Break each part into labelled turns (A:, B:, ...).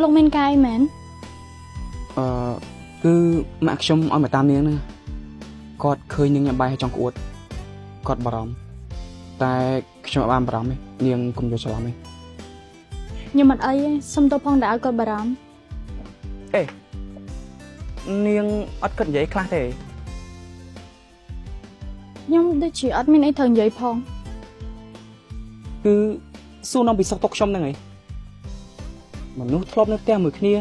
A: លោកមានកាយមែន
B: គឺម៉ាក់ខ្ញុំឲ្យមកតាមនាងហ្នឹងគាត់ឃើញនាងញ៉ាំបាយឲ្យចង់ក្អួតគាត់បារម្ភតែខ្ញុំអត់បានបារម្ភទេនាងកុំយល់ច្រឡំទេ
A: ខ្ញុំអត់អីទេសុំទោសផងដែលឲ្យគាត់បារម្ភ
B: នាងអត់គិតនិយាយខ្លះទេ
A: ខ្ញុំដូចជាអត់មានអីត្រូវនិយាយផង
B: គឺសួរនាំពីសុខទុក្ខខ្ញុំហ្នឹងឯងមនុស្សធ្លាប់នៅផ្ទះមួយគ្នា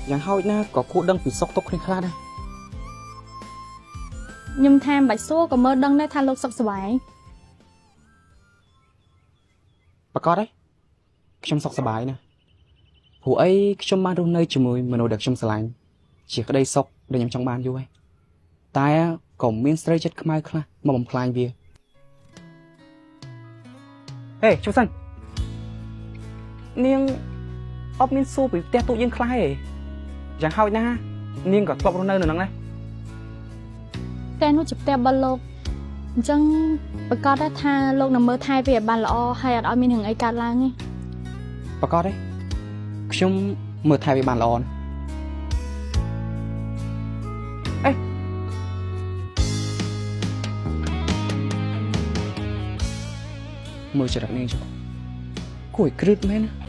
B: យ៉ាងហោចណាស់ក៏គួរដឹងពីសុខទុក្ខគ្នាខ្លះដែរ
A: ខ្ញុំថាមិនបាច់សួរក៏មើលដឹងដែរថាលោកសុខសប្បាយ
B: ប្រកបទេខ្ញុំសុខសប្បាយណាស់ព្រោះអីខ្ញុំបានរស់នៅជាមួយមនុស្សដែលខ្ញុំស្រឡាញ់ជាក្តីសុខដែលខ្ញុំចង់បានយូរហើយតែក៏មានស្រីចិត្តខ្មៅខ្លះមកបំផ្លាញវាហេជួយសិននាងអត់មានសួរពីផ្ទះទូចយើងខ្លះទេយ៉ាងហោចណាស់នាងក៏ធ្លាប់រស់នៅនៅហ្នឹងដែរ
A: តែនោះជាផ្ទះរបស់លោកអញ្ចឹងប្រកាសថាលោកនឹងមើលថែវាឲ្យបានល្អហើយអត់ឲ្យមានរឿងអីកើតឡើងទេ
B: ប្រកបទេខ្ញុំមើលថែវាបានល្អណាស់មើលចរិតនាងចុះគួរឲ្យគ្រឹតមែនណា